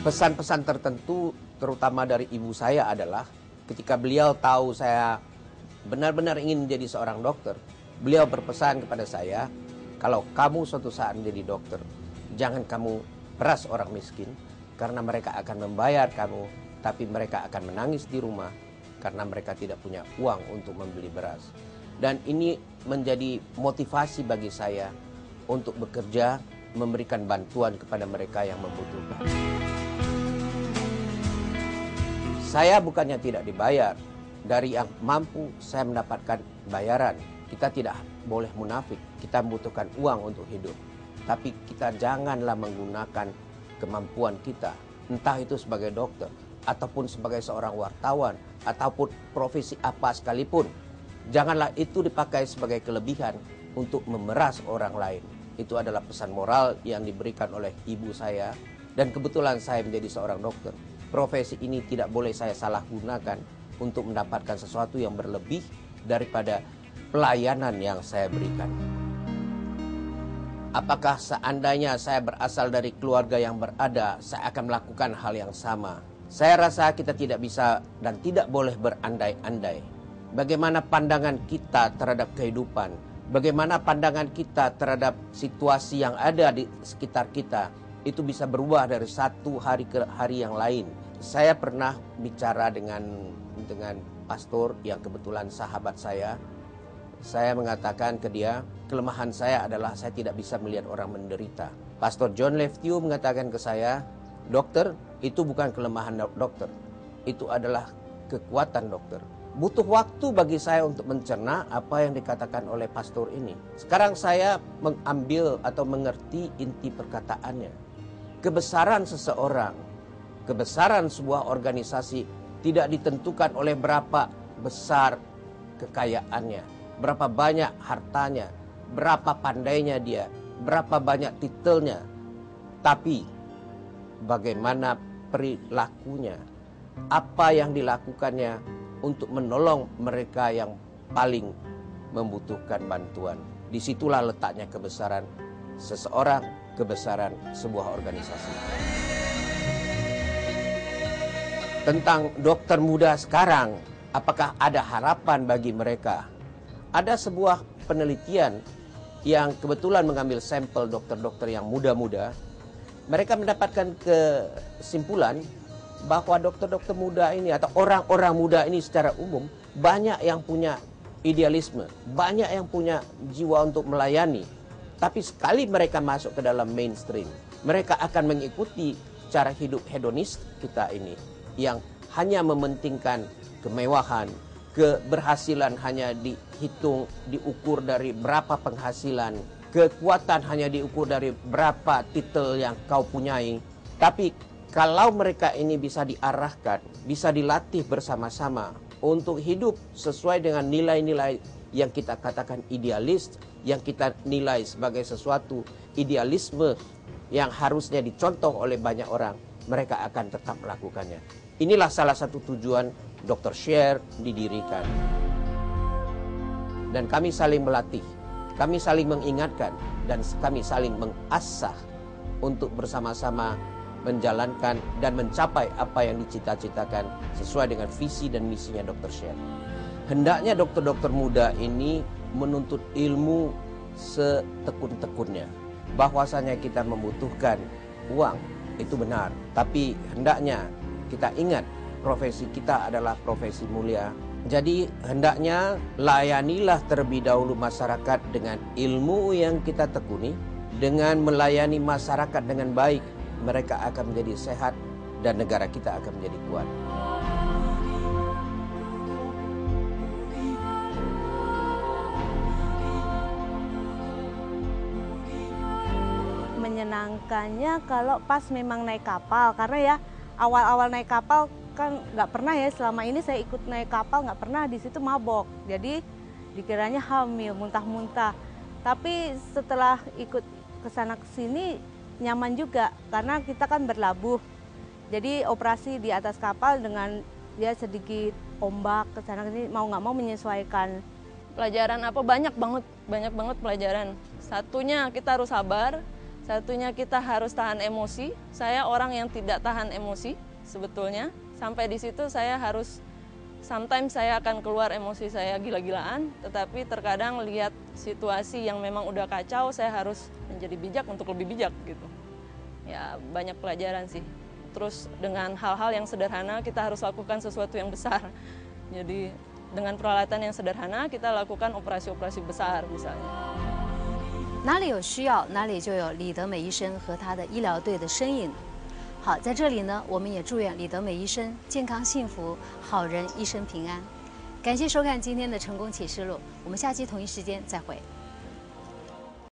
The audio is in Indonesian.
Pesan-pesan tertentu terutama dari ibu saya adalah ketika beliau tahu saya benar-benar ingin menjadi seorang dokter, beliau berpesan kepada saya, kalau kamu suatu saat menjadi dokter, jangan kamu peras orang miskin karena mereka akan membayar kamu, tapi mereka akan menangis di rumah karena mereka tidak punya uang untuk membeli beras. Dan ini menjadi motivasi bagi saya untuk bekerja, memberikan bantuan kepada mereka yang membutuhkan. Saya bukannya tidak dibayar, dari yang mampu saya mendapatkan bayaran. Kita tidak boleh munafik, kita membutuhkan uang untuk hidup. Tapi kita janganlah menggunakan kemampuan kita, entah itu sebagai dokter, ataupun sebagai seorang wartawan, ataupun profesi apa sekalipun. Janganlah itu dipakai sebagai kelebihan untuk memeras orang lain. Itu adalah pesan moral yang diberikan oleh ibu saya. Dan kebetulan saya menjadi seorang dokter. Profesi ini tidak boleh saya salah gunakan untuk mendapatkan sesuatu yang berlebih daripada pelayanan yang saya berikan. Apakah seandainya saya berasal dari keluarga yang berada, saya akan melakukan hal yang sama? Saya rasa kita tidak bisa dan tidak boleh berandai-andai. Bagaimana pandangan kita terhadap kehidupan? Bagaimana pandangan kita terhadap situasi yang ada di sekitar kita? Itu bisa berubah dari satu hari ke hari yang lain. Saya pernah bicara dengan pastor yang kebetulan sahabat saya. Saya mengatakan ke dia, kelemahan saya adalah saya tidak bisa melihat orang menderita. Pastor John Leftew mengatakan ke saya, dokter, itu bukan kelemahan dokter. Itu adalah kekuatan dokter. Butuh waktu bagi saya untuk mencerna apa yang dikatakan oleh pastor ini. Sekarang saya mengambil atau mengerti inti perkataannya. Kebesaran seseorang, kebesaran sebuah organisasi tidak ditentukan oleh berapa besar kekayaannya, berapa banyak hartanya, berapa pandainya dia, berapa banyak titelnya. Tapi bagaimana perilakunya, apa yang dilakukannya untuk menolong mereka yang paling membutuhkan bantuan. Disitulah letaknya kebesaran seseorang, kebesaran sebuah organisasi. Tentang dokter muda sekarang, apakah ada harapan bagi mereka? Ada sebuah penelitian yang kebetulan mengambil sampel dokter-dokter yang muda-muda. Mereka mendapatkan kesimpulan bahwa dokter-dokter muda ini atau orang-orang muda ini secara umum banyak yang punya idealisme, banyak yang punya jiwa untuk melayani. Tapi sekali mereka masuk ke dalam mainstream, mereka akan mengikuti cara hidup hedonis kita ini yang hanya mementingkan kemewahan, keberhasilan hanya dihitung, diukur dari berapa penghasilan, kekuatan hanya diukur dari berapa titel yang kau punyai. Tapi kalau mereka ini bisa diarahkan, bisa dilatih bersama-sama untuk hidup sesuai dengan nilai-nilai yang kita katakan idealis, yang kita nilai sebagai sesuatu idealisme yang harusnya dicontoh oleh banyak orang, mereka akan tetap melakukannya. Inilah salah satu tujuan Dr. Share didirikan. Dan kami saling melatih, kami saling mengingatkan, dan kami saling mengasah untuk bersama-sama menjalankan dan mencapai apa yang dicita-citakan sesuai dengan visi dan misinya Dr. Share. Hendaknya dokter-dokter muda ini menuntut ilmu setekun-tekunnya. Bahwasanya kita membutuhkan uang, itu benar. Tapi hendaknya kita ingat profesi kita adalah profesi mulia. Jadi hendaknya layanilah terlebih dahulu masyarakat dengan ilmu yang kita tekuni. Dengan melayani masyarakat dengan baik, mereka akan menjadi sehat dan negara kita akan menjadi kuat. Menyenangkannya kalau pas memang naik kapal, karena ya awal-awal naik kapal kan nggak pernah ya, selama ini saya ikut naik kapal nggak pernah di situ mabok, jadi dikiranya hamil, muntah-muntah. Tapi setelah ikut kesana kesini nyaman juga, karena kita kan berlabuh, jadi operasi di atas kapal dengan dia sedikit ombak kesana kesini, mau nggak mau menyesuaikan. Pelajaran apa banyak banget pelajaran. Satunya kita harus sabar, Satunya kita harus tahan emosi. Saya orang yang tidak tahan emosi sebetulnya. Sampai di situ saya harus, sometimes saya akan keluar emosi saya gila-gilaan, tetapi terkadang lihat situasi yang memang udah kacau, saya harus menjadi bijak untuk lebih bijak gitu. Ya banyak pelajaran sih. Terus dengan hal-hal yang sederhana kita harus lakukan sesuatu yang besar. Jadi dengan peralatan yang sederhana kita lakukan operasi-operasi besar misalnya. 哪里有需要，哪里就有李德美医生和他的医疗队的身影。好，在这里呢，我们也祝愿李德美医生健康幸福，好人一生平安。感谢收看今天的成功启示录，我们下期同一时间再会。